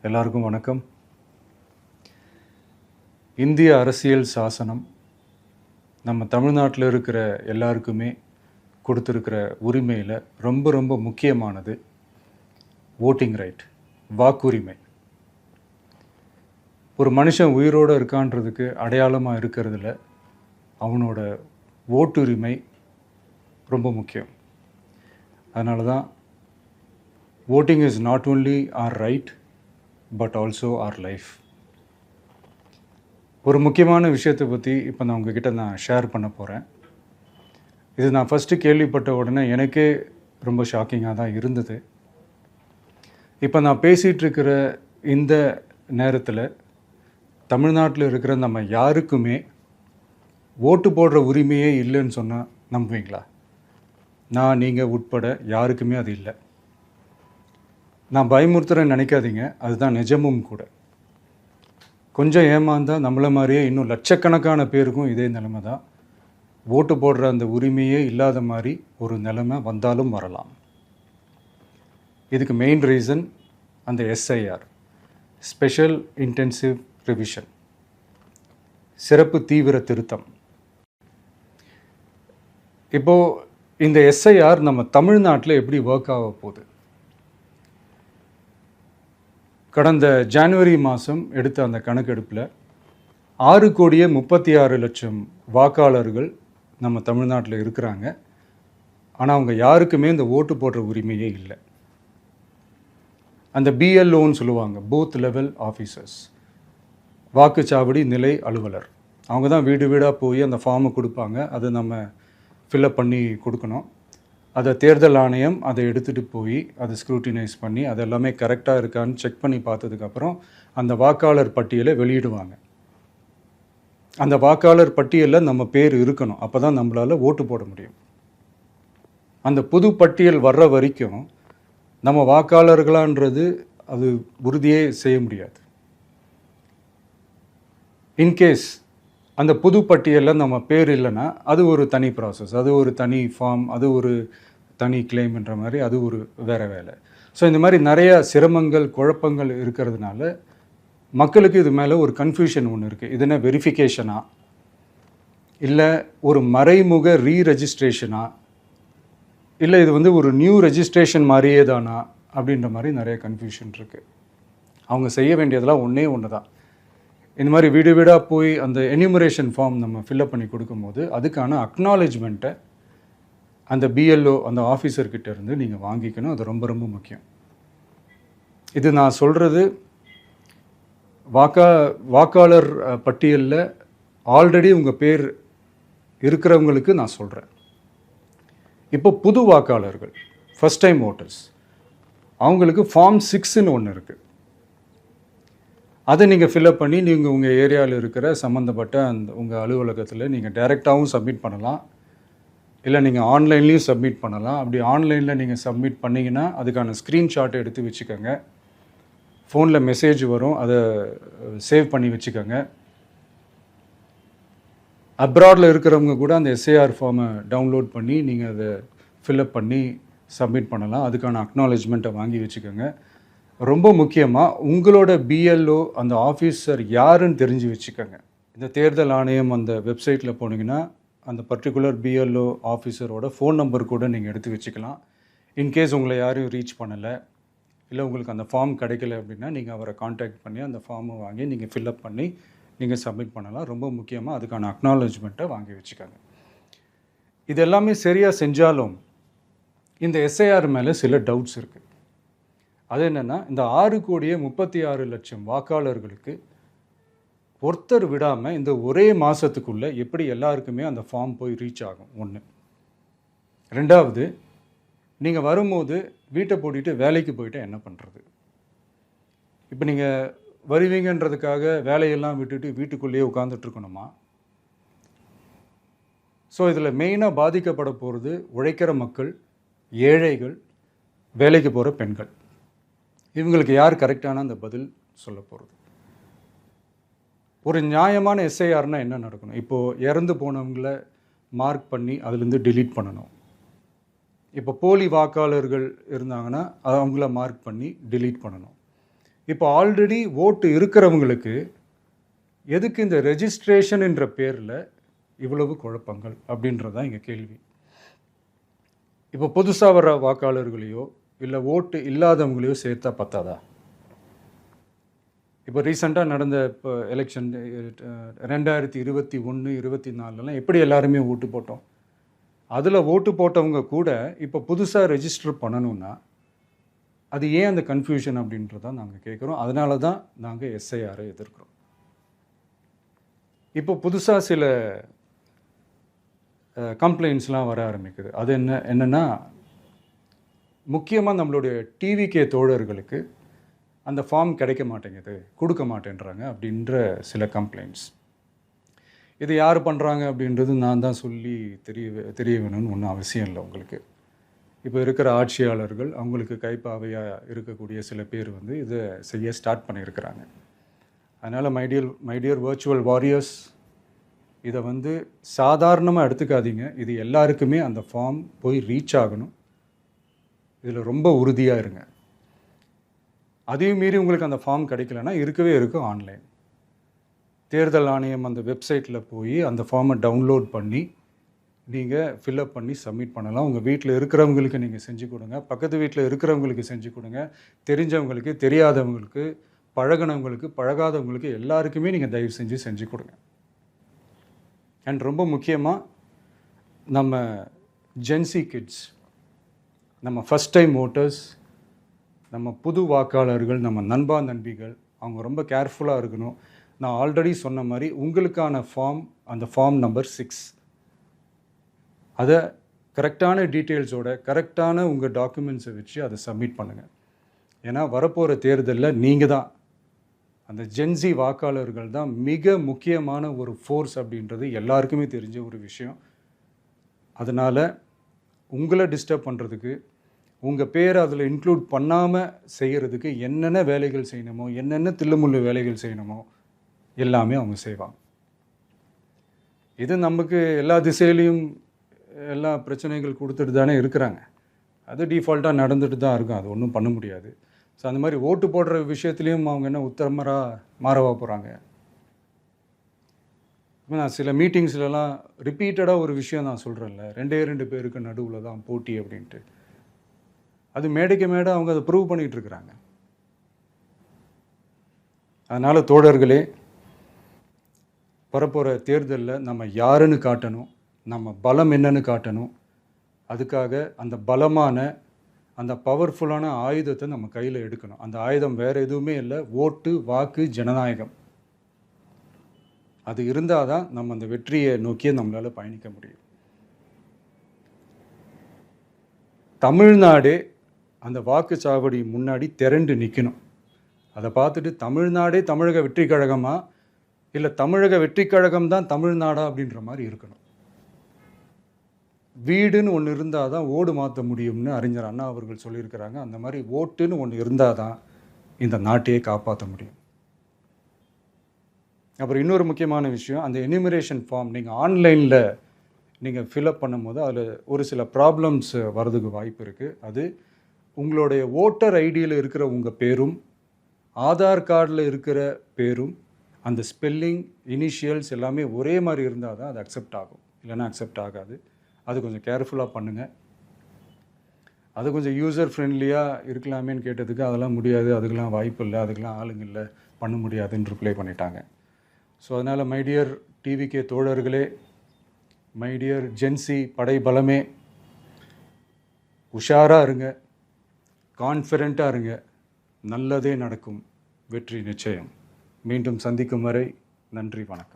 எல்லாருக்கும் வணக்கம். இந்திய அரசியல் சாசனம் நம்ம தமிழ்நாட்டில் இருக்கிற எல்லாருக்குமே கொடுத்துருக்கிற உரிமையில் ரொம்ப ரொம்ப முக்கியமானது ஓட்டிங் ரைட், வாக்குரிமை. ஒரு மனுஷன் உயிரோடு இருக்கான்றதுக்கு அடையாளமாக இருக்கிறதுல அவனோட ஓட்டுரிமை ரொம்ப முக்கியம். அதனால தான் voting is not only our right but also our life. ஒரு முக்கியமான விஷயத்தை பற்றி இப்போ நான் உங்ககிட்ட ஷேர் பண்ண போகிறேன். இது நான் ஃபஸ்ட்டு கேள்விப்பட்ட உடனே எனக்கே ரொம்ப ஷாக்கிங்காக தான் இருந்தது. இப்போ நான் பேசிகிட்டு இருக்கிற இந்த நேரத்தில் தமிழ்நாட்டில் இருக்கிற நம்ம யாருக்குமே ஓட்டு போடுற உரிமையே இல்லைன்னு சொன்னால் நம்புவீங்களா? நான் நீங்கள் உட்பட யாருக்குமே அது இல்லை. நான் பயமுறுத்துறேன்னு நினைக்காதீங்க, அதுதான் நிஜமும் கூட. கொஞ்சம் ஏமாந்தால் நம்மளை மாதிரியே இன்னும் லட்சக்கணக்கான பேருக்கும் இதே நிலைமை தான். ஓட்டு போடுற அந்த உரிமையே இல்லாத மாதிரி ஒரு நிலைமை வந்தாலும் வரலாம். இதுக்கு மெயின் ரீசன் அந்த எஸ்ஐஆர், ஸ்பெஷல் இன்டென்சிவ் ரிவிஷன், சிறப்பு தீவிர திருத்தம். இப்போது இந்த எஸ்ஐஆர் நம்ம தமிழ்நாட்டில் எப்படி ஒர்க் ஆக போகுது? கடந்த ஜனவரி மாதம் எடுத்த அந்த கணக்கெடுப்பில் 6,36,00,000 வாக்காளர்கள் நம்ம தமிழ்நாட்டில் இருக்கிறாங்க. ஆனால் அவங்க யாருக்குமே இந்த ஓட்டு போடுற உரிமையே இல்லை. அந்த பிஎல்ஓன்னு சொல்லுவாங்க, பூத் லெவல் ஆஃபீஸர்ஸ், வாக்குச்சாவடி நிலை அலுவலர். அவங்க தான் வீடு வீடாக போய் அந்த ஃபார்மை கொடுப்பாங்க. அதை நம்ம ஃபில்அப் பண்ணி கொடுக்கணும். அதை தேர்தல் ஆணையம் அதை எடுத்துகிட்டு போய் அதை ஸ்க்ரூட்டினைஸ் பண்ணி அது எல்லாமே கரெக்டாக இருக்கான்னு செக் பண்ணி பார்த்ததுக்கப்புறம் அந்த வாக்காளர் பட்டியலை வெளியிடுவாங்க. அந்த வாக்காளர் பட்டியலில் நம்ம பேர் இருக்கணும், அப்போ தான் நம்மளால் ஓட்டு போட முடியும். அந்த புது பட்டியல் வர்ற வரைக்கும் நம்ம வாக்காளர்களான்றது அது உறுதியே செய்ய முடியாது. இன்கேஸ் அந்த புது பட்டியலில் நம்ம பேர் இல்லைன்னா அது ஒரு தனி ப்ராசஸ், அது ஒரு தனி ஃபார்ம், அது ஒரு தனி கிளைம்ன்ற மாதிரி அது ஒரு வேறு வேலை. ஸோ இந்த மாதிரி நிறைய சிரமங்கள் குழப்பங்கள் இருக்கிறதுனால மக்களுக்கு இது மேலே ஒரு கன்ஃபியூஷன் ஒன்று இருக்குது. இது என்ன வெரிஃபிகேஷனா இல்லை ஒரு மறைமுக ரீரெஜிஸ்ட்ரேஷனா இல்லை இது ஒரு நியூ ரெஜிஸ்ட்ரேஷன் மாதிரியே தானா அப்படின்ற மாதிரி நிறைய கன்ஃபியூஷன் இருக்குது. அவங்க செய்ய வேண்டியதெல்லாம் ஒன்று தான். இந்த மாதிரி வீடு வீடாக போய் அந்த எனிமரேஷன் ஃபார்ம் நம்ம ஃபில்அப் பண்ணி கொடுக்கும்போது அதுக்கான அக்னாலேஜ்மெண்ட்டை அந்த பிஎல்ஓ அந்த ஆஃபீஸர்கிட்ட இருந்து நீங்கள் வாங்கிக்கணும். அது ரொம்ப ரொம்ப முக்கியம். இது நான் சொல்கிறது வாக்காளர் பட்டியலில் ஆல்ரெடி உங்கள் பேர் இருக்கிறவங்களுக்கு நான் சொல்கிறேன். இப்போ புது வாக்காளர்கள், ஃபஸ்ட் டைம் ஓட்டர்ஸ், அவங்களுக்கு ஃபார்ம் 6ன்னு ஒன்று இருக்குது. அதை நீங்கள் ஃபில்அப் பண்ணி நீங்கள் உங்கள் ஏரியாவில் இருக்கிற சம்மந்தப்பட்ட அந்த உங்கள் அலுவலகத்தில் நீங்கள் டைரெக்டாகவும் சப்மிட் பண்ணலாம், இல்லை நீங்கள் ஆன்லைன்லேயும் சப்மிட் பண்ணலாம். அப்படி ஆன்லைனில் நீங்கள் சப்மிட் பண்ணிங்கன்னா அதுக்கான ஸ்க்ரீன்ஷாட்டை எடுத்து வச்சுக்கோங்க. ஃபோனில் மெசேஜ் வரும், அதை சேவ் பண்ணி வச்சுக்கோங்க. அப்ராடில் இருக்கிறவங்க கூட அந்த எஸ்ஏஆர் ஃபார்மை டவுன்லோட் பண்ணி நீங்கள் அதை ஃபில்அப் பண்ணி சப்மிட் பண்ணலாம். அதுக்கான அக்னாலேஜ்மெண்ட்டை வாங்கி வச்சுக்கோங்க. ரொம்ப முக்கியமாக உங்களோட பிஎல்ஓ அந்த ஆஃபீஸர் யாருன்னு தெரிஞ்சு வச்சுக்கோங்க. இந்த தேர்தல் ஆணையம் அந்த வெப்சைட்டில் போனீங்கன்னா அந்த பர்டிகுலர் பிஎல்ஓ ஆஃபீஸரோட ஃபோன் நம்பர் கூட நீங்கள் எடுத்து வச்சுக்கலாம். இன்கேஸ் உங்களை யாரும் ரீச் பண்ணலை இல்லை உங்களுக்கு அந்த ஃபார்ம் கிடைக்கல அப்படின்னா நீங்கள் அவரை காண்டாக்ட் பண்ணி அந்த ஃபார்மை வாங்கி நீங்கள் ஃபில்அப் பண்ணி நீங்கள் சப்மிட் பண்ணலாம். ரொம்ப முக்கியமாக அதுக்கான அக்னாலேஜ்மெண்ட்டை வாங்கி வச்சுக்கோங்க. இது எல்லாமே சரியாக செஞ்சாலும் இந்த எஸ்ஐஆர் மேலே சில டவுட்ஸ் இருக்குது. அது என்னென்னா, இந்த 6,36,00,000 வாக்காளர்களுக்கு ஒருத்தர் விடாமல் இந்த ஒரே மாதத்துக்குள்ளே எப்படி எல்லாருக்குமே அந்த ஃபார்ம் போய் ரீச் ஆகும்? ஒன்று. ரெண்டாவது, நீங்கள் வரும்போது வீட்டை பூட்டிட்டு வேலைக்கு போயிட்டு என்ன பண்ணுறது? இப்போ நீங்கள் வருவீங்கன்றதுக்காக வேலையெல்லாம் விட்டுட்டு வீட்டுக்குள்ளேயே உட்காந்துட்ருக்கணுமா? ஸோ இதில் மெயினாக பாதிக்கப்பட போகிறது உழைக்கிற மக்கள், ஏழைகள், வேலைக்கு போகிற பெண்கள். இவங்களுக்கு யார் கரெக்டான அந்த பதில் சொல்ல போகிறது? ஒரு நியாயமான எஸ்ஐஆர்னால் என்ன நடக்கணும்? இப்போது இறந்து போனவங்களை மார்க் பண்ணி அதுலேருந்து டெலீட் பண்ணணும். இப்போ போலி வாக்காளர்கள் இருந்தாங்கன்னா அவங்கள மார்க் பண்ணி டெலீட் பண்ணணும். இப்போ ஆல்ரெடி ஓட்டு இருக்கிறவங்களுக்கு எதுக்கு இந்த ரெஜிஸ்ட்ரேஷன் என்ற பேரில் இவ்வளவு குழப்பங்கள் அப்படின்றது தான் எங்கள் கேள்வி. இப்போ புதுசாக வர வாக்காளர்களையோ இல்லை ஓட்டு இல்லாதவங்களையோ சேர்த்தா பத்தாதா? இப்போ ரீசெண்டாக நடந்த இப்போ எலெக்ஷன் 2021, 24 எப்படி எல்லாருமே ஓட்டு போட்டோம்? அதில் ஓட்டு போட்டவங்க கூட இப்போ புதுசாக ரெஜிஸ்டர் பண்ணணும்னா அது ஏன் அந்த கன்ஃபியூஷன் அப்படின்றதான் நாங்கள் கேட்குறோம். அதனால தான் நாங்கள் எஸ்ஐஆரை எதிர்க்கிறோம். இப்போ புதுசாக சில கம்ப்ளைண்ட்ஸ்லாம் வர ஆரம்பிக்குது. அது என்னென்னா முக்கியமாக நம்மளுடைய டிவிகே தோழர்களுக்கு அந்த ஃபார்ம் கிடைக்க மாட்டேங்குது, கொடுக்க மாட்டேன்றாங்க அப்படின்ற சில கம்ப்ளைண்ட்ஸ். இது யார் பண்ணுறாங்க அப்படின்றது நான் தான் சொல்லி தெரிய வேணும்னு ஒன்றும் அவசியம் இல்லை உங்களுக்கு. இப்போ இருக்கிற ஆட்சியாளர்கள் அவங்களுக்கு கைப்பாவையாக இருக்கக்கூடிய சில பேர் இதை செய்ய ஸ்டார்ட் பண்ணியிருக்கிறாங்க. அதனால் மைடியர் வர்ச்சுவல் வாரியர்ஸ், இதை சாதாரணமாக எடுத்துக்காதீங்க. இது எல்லாருக்குமே அந்த ஃபார்ம் போய் ரீச் ஆகணும். இதில் ரொம்ப உறுதியாக இருங்க. அதையும் மீறி உங்களுக்கு அந்த ஃபார்ம் கிடைக்கலன்னா இருக்கவே இருக்கும் ஆன்லைன். தேர்தல் ஆணையம் அந்த வெப்சைட்டில் போய் அந்த ஃபார்மை டவுன்லோட் பண்ணி நீங்கள் ஃபில்அப் பண்ணி சப்மிட் பண்ணலாம். உங்கள் வீட்டில் இருக்கிறவங்களுக்கு நீங்கள் செஞ்சு கொடுங்க, பக்கத்து வீட்டில் இருக்கிறவங்களுக்கு செஞ்சு கொடுங்க, தெரிஞ்சவங்களுக்கு, தெரியாதவங்களுக்கு, பழகினவங்களுக்கு, பழகாதவங்களுக்கு எல்லாருக்குமே நீங்கள் தயவு செஞ்சு கொடுங்க. அண்ட் ரொம்ப முக்கியமாக நம்ம ஜென்சி கிட்ஸ், நம்ம ஃபஸ்ட் டைம் ஓட்டர்ஸ், நம்ம புது வாக்காளர்கள், நம்ம நண்பா நண்பிகள், அவங்க ரொம்ப கேர்ஃபுல்லாக இருக்கணும். நான் ஆல்ரெடி சொன்ன மாதிரி உங்களுக்கான ஃபார்ம், அந்த ஃபார்ம் நம்பர் 6, அதை கரெக்டான டீட்டெயில்ஸோட கரெக்டான உங்கள் டாக்குமெண்ட்ஸை வச்சு அதை சப்மிட் பண்ணுங்கள். ஏன்னா வரப்போகிற தேர்தலில் நீங்கள் தான், அந்த ஜென்சி வாக்காளர்கள் தான் மிக முக்கியமான ஒரு ஃபோர்ஸ் அப்படின்றது எல்லாருக்குமே தெரிஞ்ச ஒரு விஷயம். அதனால் உங்களை டிஸ்டர்ப் பண்ணுறதுக்கு, உங்கள் பேரை அதில் இன்க்ளூட் பண்ணாமல் செய்கிறதுக்கு என்னென்ன வேலைகள் செய்யணுமோ, என்னென்ன தில்லுமுள்ளு வேலைகள் செய்யணுமோ எல்லாமே அவங்க செய்வாங்க. இது நமக்கு எல்லா திசையிலையும் எல்லா பிரச்சனைகள் கொடுத்துட்டு தானே இருக்கிறாங்க. அது டிஃபால்ட்டாக நடந்துட்டு தான் இருக்கும். அது ஒன்றும் பண்ண முடியாது. ஸோ அந்த மாதிரி ஓட்டு போடுற விஷயத்துலேயும் அவங்க என்ன உத்தரமராக மாறவா போகிறாங்க? நான் சில மீட்டிங்ஸ்லலாம் ரிப்பீட்டடாக ஒரு விஷயம் நான் சொல்கிறேன்ல, 2 பேருக்கு நடுவில் தான் போட்டி அப்படின்ட்டு. அது மேடைக்கு மேடை அவங்க அதை ப்ரூவ் பண்ணிகிட்டு இருக்கிறாங்க. அதனால் தோழர்களே, வரப்போகிற தேர்தலில் நம்ம யாருன்னு காட்டணும், நம்ம பலம் என்னன்னு காட்டணும். அதுக்காக அந்த பலமான, அந்த பவர்ஃபுல்லான ஆயுதத்தை நம்ம கையில் எடுக்கணும். அந்த ஆயுதம் வேறு எதுவுமே இல்லை, ஓட்டு, வாக்கு, ஜனநாயகம். அது இருந்தால் தான் நம்ம அந்த வெற்றியை நோக்கியே நம்மளால் பயணிக்க முடியும். தமிழ்நாடே அந்த வாக்குச்சாவடி முன்னாடி திரண்டு நிற்கணும். அதை பார்த்துட்டு தமிழ்நாடே தமிழக வெற்றி கழகமா இல்லை தமிழக வெற்றி கழகம் தான் தமிழ்நாடா அப்படின்ற மாதிரி இருக்கணும். வீடுன்னு ஒன்று இருந்தால் தான் ஓடு மாற்ற முடியும்னு அறிஞர் அண்ணா அவர்கள் சொல்லியிருக்கிறாங்க. அந்த மாதிரி ஓட்டுன்னு ஒன்று இருந்தால் தான் இந்த நாட்டையே காப்பாற்ற முடியும். அப்புறம் இன்னொரு முக்கியமான விஷயம், அந்த எனிமரேஷன் ஃபார்ம் நீங்கள் ஆன்லைனில் நீங்கள் ஃபில்அப் பண்ணும்போது அதில் ஒரு சில ப்ராப்ளம்ஸ் வர்றதுக்கு வாய்ப்பு இருக்குது. அது உங்களுடைய ஓட்டர் ஐடியில் இருக்கிற உங்கள் பேரும் ஆதார் கார்டில் இருக்கிற பேரும் அந்த ஸ்பெல்லிங், இனிஷியல்ஸ் எல்லாமே ஒரே மாதிரி இருந்தால் தான் அது அக்செப்ட் ஆகும், இல்லைன்னா அக்செப்ட் ஆகாது. அது கொஞ்சம் கேர்ஃபுல்லாக பண்ணுங்கள். அது கொஞ்சம் யூசர் ஃப்ரெண்ட்லியாக இருக்கலாமேன்னு கேட்டதுக்கு அதெல்லாம் முடியாது, அதுக்கெலாம் வாய்ப்பு இல்லை, அதுக்கெலாம் ஆளுங்க இல்லை, பண்ண முடியாதுன்னு ரிப்ளை பண்ணிட்டாங்க. ஸோ அதனால் மைடியர் டிவிகே தோழர்களே, மைடியர் ஜென்சி படை பலமே, உஷாராக இருங்க, கான்ஃபிடெண்ட்டாக இருங்க. நல்லதே நடக்கும். வெற்றி நிச்சயம். மீண்டும் சந்திக்கும் வரை நன்றி, வணக்கம்.